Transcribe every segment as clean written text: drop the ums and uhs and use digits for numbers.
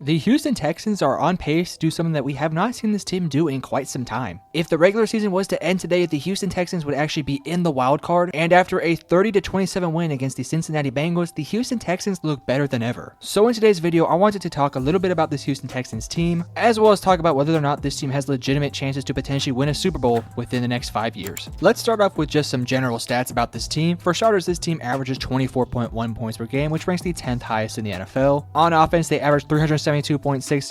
The Houston Texans are on pace to do something that we have not seen this team do in quite some time. If the regular season was to end today, the Houston Texans would actually be in the wild card, and after a 30-27 win against the Cincinnati Bengals, the Houston Texans look better than ever. So in today's video, I wanted to talk a little bit about this Houston Texans team, as well as talk about whether or not this team has legitimate chances to potentially win a Super Bowl within the next 5 years. Let's start off with just some general stats about this team. For starters, this team averages 24.1 points per game, which ranks the 10th highest in the NFL. On offense, they average 372.6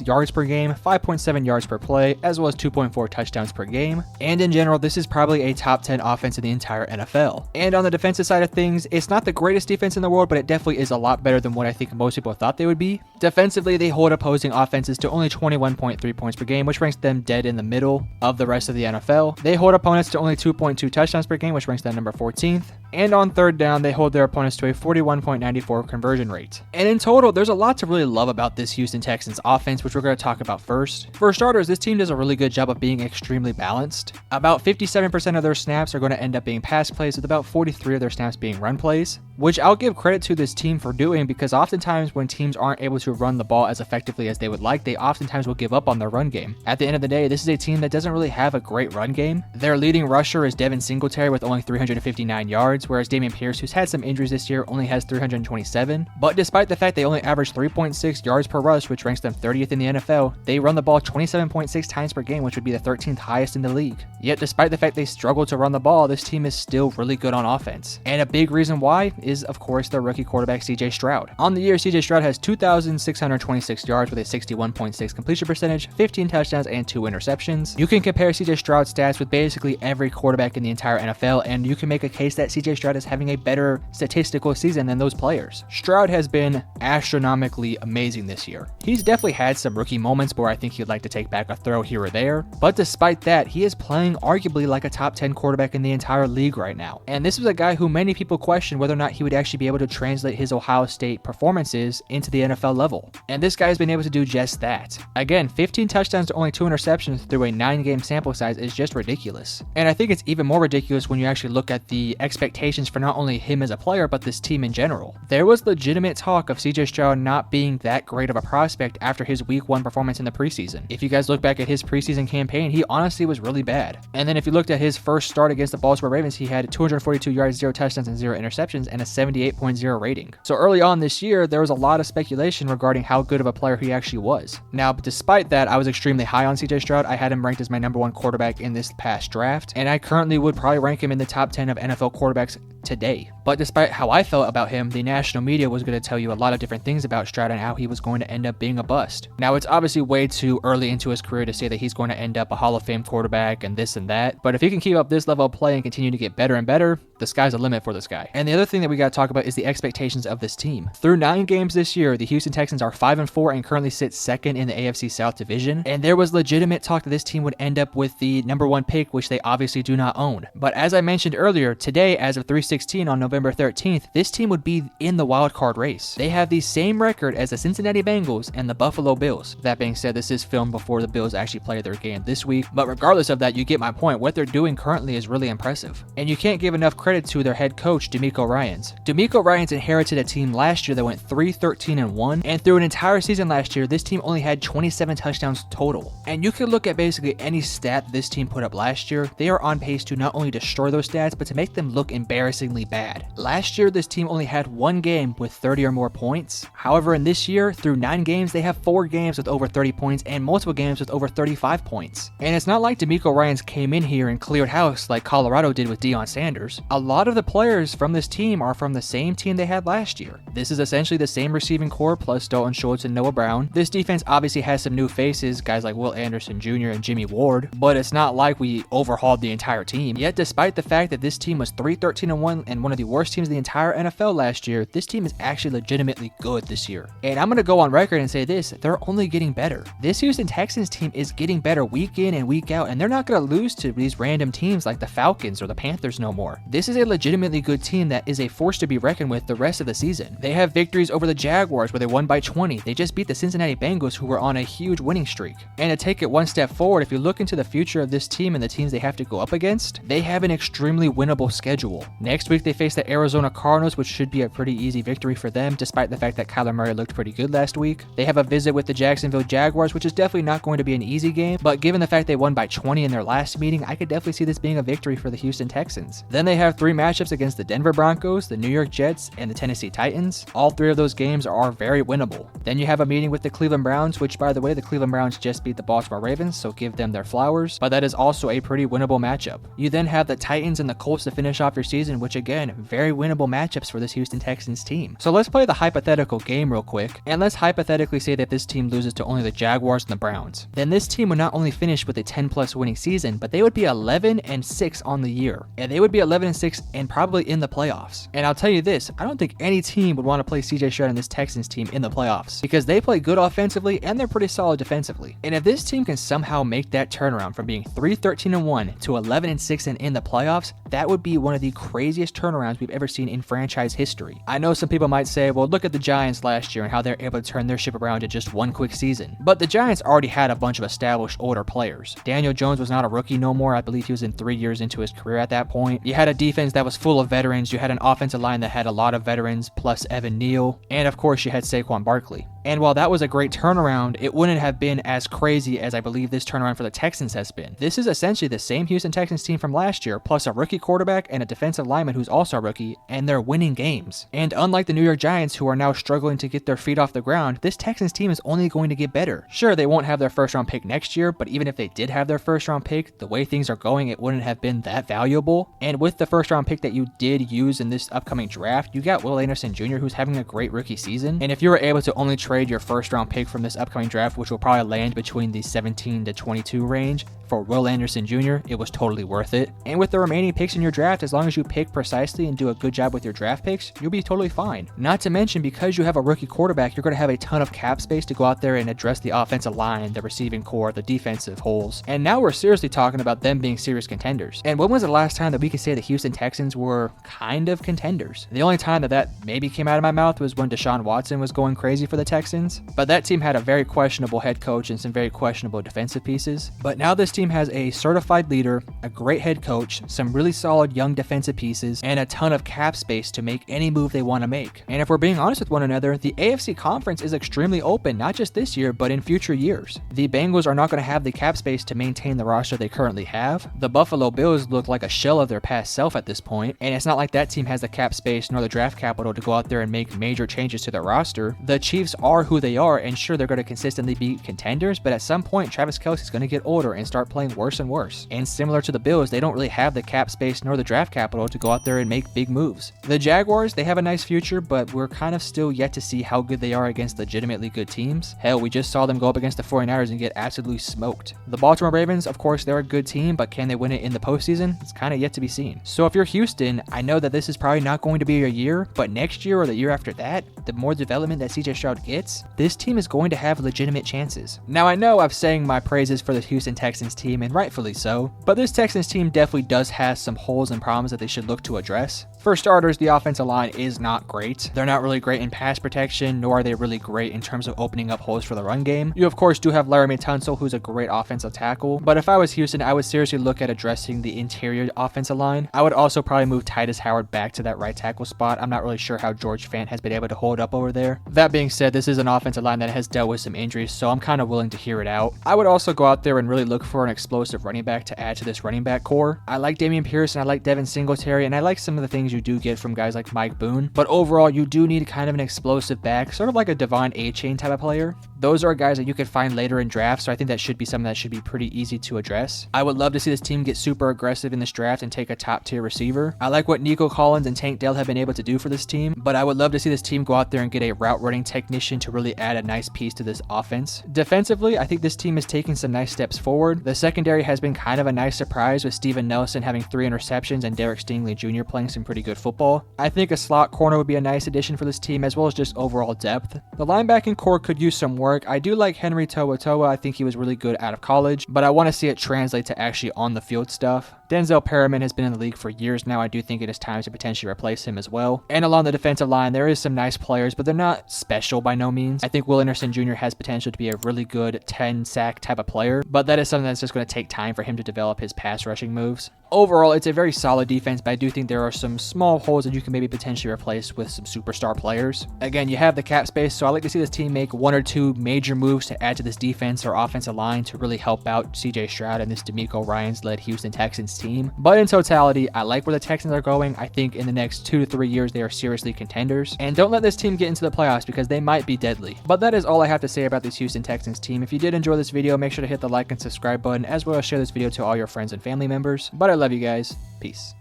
yards per game, 5.7 yards per play, as well as 2.4 touchdowns per game. And in general, this is probably a top 10 offense in the entire NFL. And on the defensive side of things, it's not the greatest defense in the world, but it definitely is a lot better than what I think most people thought they would be. Defensively, they hold opposing offenses to only 21.3 points per game, which ranks them dead in the middle of the rest of the NFL. They hold opponents to only 2.2 touchdowns per game, which ranks them number 14th. And on third down, they hold their opponents to a 41.94 conversion rate. And in total, there's a lot to really love about this Houston Texans offense, which we're going to talk about first. For starters, this team does a really good job of being extremely balanced. About 57% of their snaps are going to end up being pass plays, with about 43 of their snaps being run plays, which I'll give credit to this team for doing, because oftentimes when teams aren't able to run the ball as effectively as they would like, they oftentimes will give up on their run game. At the end of the day, this is a team that doesn't really have a great run game. Their leading rusher is Devin Singletary with only 359 yards, whereas Dameon Pierce, who's had some injuries this year, only has 327. But despite the fact they only average 3.6 yards per rush, which ranks them 30th in the NFL, they run the ball 27.6 times per game, which would be the 13th highest in the league. Yet despite the fact they struggle to run the ball, this team is still really good on offense. And a big reason why is, of course, their rookie quarterback CJ Stroud. On the year, CJ Stroud has 2,626 yards with a 61.6 completion percentage, 15 touchdowns, and 2 interceptions. You can compare CJ Stroud's stats with basically every quarterback in the entire NFL, and you can make a case that CJ Stroud is having a better statistical season than those players. Stroud has been astronomically amazing this year. He's definitely had some rookie moments where I think he'd like to take back a throw here or there, but despite that, he is playing arguably like a top 10 quarterback in the entire league right now. And this was a guy who many people questioned whether or not he would actually be able to translate his Ohio State performances into the NFL level. And this guy has been able to do just that. Again, 15 touchdowns to only 2 interceptions through a 9-game sample size is just ridiculous. And I think it's even more ridiculous when you actually look at the expectations for not only him as a player, but this team in general. There was legitimate talk of CJ Stroud not being that great of a prospect after his week 1 performance in the preseason. If you guys look back at his preseason campaign, he honestly was really bad. And then if you looked at his first start against the Baltimore Ravens, he had 242 yards, 0 touchdowns, and 0 interceptions, and a 78.0 rating. So early on this year, there was a lot of speculation regarding how good of a player he actually was. Now, despite that, I was extremely high on CJ Stroud. I had him ranked as my number 1 quarterback in this past draft, and I currently would probably rank him in the top 10 of NFL quarterbacks today. But despite how I felt about him, the national media was going to tell you a lot of different things about Stroud and how he was going to end up being a bust. Now, it's obviously way too early into his career to say that he's going to end up a Hall of Fame quarterback and this and that, but if he can keep up this level of play and continue to get better and better, the sky's the limit for this guy. And the other thing that we got to talk about is the expectations of this team. Through 9 games this year, the Houston Texans are 5-4 and currently sit second in the AFC South division, and there was legitimate talk that this team would end up with the number 1 pick, which they obviously do not own. But as I mentioned earlier, today, as of 3/16 on November 13th, this team would be in the wild card race. They have the same record as the Cincinnati Bengals and the Buffalo Bills. That being said, this is filmed before the Bills actually play their game this week, but regardless of that, you get my point. What they're doing currently is really impressive. And you can't give enough credit to their head coach, DeMeco Ryans. DeMeco Ryans inherited a team last year that went 3-13-1, and through an entire season last year, this team only had 27 touchdowns total. And you can look at basically any stat this team put up last year, they are on pace to not only destroy those stats, but to make them look embarrassingly bad. Last year, this team only had 1 game with 30 or more points. However, in this year, through 9 games, they have 4 games with over 30 points and multiple games with over 35 points. And it's not like DeMeco Ryans came in here and cleared house like Colorado did with Deion Sanders. A lot of the players from this team are from the same team they had last year. This is essentially the same receiving core plus Dalton Schultz and Noah Brown. This defense obviously has some new faces, guys like Will Anderson Jr. and Jimmy Ward, but it's not like we overhauled the entire team. Yet despite the fact that this team was 3-13-1 and one of the worst teams in the entire NFL last year, this team is actually legitimately good this year. And I'm going to go on record and say this, they're only getting better. This Houston Texans team is getting better week in and week out, and they're not going to lose to these random teams like the Falcons or the Panthers no more. This is a legitimately good team that is a force to be reckoned with the rest of the season. They have victories over the Jaguars where they won by 20. They just beat the Cincinnati Bengals, who were on a huge winning streak. And to take it one step forward, if you look into the future of this team and the teams they have to go up against, they have an extremely winnable schedule. winnable. Next week, they face the Arizona Cardinals, which should be a pretty easy victory for them, despite the fact that Kyler Murray looked pretty good last week. They have a visit with the Jacksonville Jaguars, which is definitely not going to be an easy game, but given the fact they won by 20 in their last meeting, I could definitely see this being a victory for the Houston Texans. Then they have 3 matchups against the Denver Broncos, the New York Jets, and the Tennessee Titans. All 3 of those games are very winnable. Then you have a meeting with the Cleveland Browns, which, by the way, the Cleveland Browns just beat the Baltimore Ravens, so give them their flowers, but that is also a pretty winnable matchup. You then have the Titans and the Colts to finish off your season, which again, very winnable matchups for this Houston Texans team. So let's play the hypothetical game real quick, and let's hypothetically say that this team loses to only the Jaguars and the Browns. Then this team would not only finish with a 10+ winning season, but they would be 11-6 on the year, and they would be 11-6 and probably in the playoffs. And I'll tell you this, I don't think any team would want to play CJ Stroud and this Texans team in the playoffs, because they play good offensively and they're pretty solid defensively. And if this team can somehow make that turnaround from being 3-13-1 to 11-6 and in the playoffs, that would be one of the craziest turnarounds we've ever seen in franchise history. I know some people might say, well, look at the Giants last year and how they're able to turn their ship around in just one quick season. But the Giants already had a bunch of established older players. Daniel Jones was not a rookie no more. I believe he was in 3 years into his career at that point. You had a defense that was full of veterans. You had an offensive line that had a lot of veterans, plus Evan Neal. And of course, you had Saquon Barkley. And while that was a great turnaround, it wouldn't have been as crazy as I believe this turnaround for the Texans has been. This is essentially the same Houston Texans team from last year, plus a rookie quarterback and a defensive lineman who's also a rookie, and they're winning games. And unlike the New York Giants, who are now struggling to get their feet off the ground, this Texans team is only going to get better. Sure, they won't have their first round pick next year, but even if they did have their first round pick, the way things are going, it wouldn't have been that valuable. And with the first round pick that you did use in this upcoming draft, you got Will Anderson Jr., who's having a great rookie season. And if you were able to only trade your first round pick from this upcoming draft, which will probably land between the 17 to 22 range, for Will Anderson Jr., it was totally worth it. And with the remaining picks in your draft, as long as you pick precisely and do a good job with your draft picks, you'll be totally fine. Not to mention, because you have a rookie quarterback, you're going to have a ton of cap space to go out there and address the offensive line, the receiving core, the defensive holes. And now we're seriously talking about them being serious contenders. And when was the last time that we could say the Houston Texans were kind of contenders? The only time that maybe came out of my mouth was when Deshaun Watson was going crazy for the Texans. But that team had a very questionable head coach and some very questionable defensive pieces. But now this team has a certified leader, a great head coach, some really solid young defensive pieces, and a ton of cap space to make any move they want to make. And if we're being honest with one another, the AFC conference is extremely open, not just this year, but in future years. The Bengals are not going to have the cap space to maintain the roster they currently have. The Buffalo Bills look like a shell of their past self at this point, and it's not like that team has the cap space nor the draft capital to go out there and make major changes to their roster. The Chiefs are who they are, and sure, they're going to consistently be contenders, but at some point, Travis Kelce is going to get older and start playing worse and worse. And similar to the Bills, they don't really have the cap space nor the draft capital to go out there and make big moves. The Jaguars, they have a nice future, but we're kind of still yet to see how good they are against legitimately good teams. Hell, we just saw them go up against the 49ers and get absolutely smoked. The Baltimore Ravens, of course, they're a good team, but can they win it in the postseason? It's kind of yet to be seen. So if you're Houston, I know that this is probably not going to be your year, but next year or the year after that, the more development that CJ Stroud gets, this team is going to have legitimate chances. Now, I know I've sang my praises for the Houston Texans team, and rightfully so, but this Texans team definitely does have some holes and problems that they should look to address. For starters, the offensive line is not great. They're not really great in pass protection, nor are they really great in terms of opening up holes for the run game. You, of course, do have Laramie Tunsil, who's a great offensive tackle, but if I was Houston, I would seriously look at addressing the interior offensive line. I would also probably move Titus Howard back to that right tackle spot. I'm not really sure how George Fant has been able to hold up over there. That being said, this is an offensive line that has dealt with some injuries, so I'm kind of willing to hear it out. I would also go out there and really look for an explosive running back to add to this running back core. I like Dameon Pierce and I like Devin Singletary, and I like some of the things you do get from guys like Mike Boone, but overall you do need kind of an explosive back, sort of like a Devon A-Chain type of player. Those are guys that you could find later in drafts, so I think that should be something that should be pretty easy to address. I would love to see this team get super aggressive in this draft and take a top tier receiver. I like what Nico Collins and Tank Dell have been able to do for this team, but I would love to see this team go out there and get a route running technician to really add a nice piece to this offense. Defensively, I think this team is taking some nice steps forward. The secondary has been kind of a nice surprise, with Steven Nelson having 3 interceptions and Derek Stingley Jr. playing some pretty good football. I think a slot corner would be a nice addition for this team, as well as just overall depth. The linebacking core could use some work. I do like Henry To'oTo'o. I think he was really good out of college, but I want to see it translate to actually on the field stuff. Denzel Perriman has been in the league for years now. I do think it is time to potentially replace him as well. And along the defensive line, there is some nice players, but they're not special by no means. I think Will Anderson Jr. has potential to be a really good 10-sack type of player, but that is something that's just going to take time for him to develop his pass rushing moves. Overall, it's a very solid defense, but I do think there are some small holes that you can maybe potentially replace with some superstar players. Again, you have the cap space, so I like to see this team make 1 or 2 major moves to add to this defense or offensive line to really help out CJ Stroud and this D'Amico Ryans-led Houston Texans team. But in totality, I like where the Texans are going. I think in the next 2 to 3 years, they are seriously contenders. And don't let this team get into the playoffs because they might be deadly. But that is all I have to say about this Houston Texans team. If you did enjoy this video, make sure to hit the like and subscribe button, as well as share this video to all your friends and family members. But I love you guys. Peace.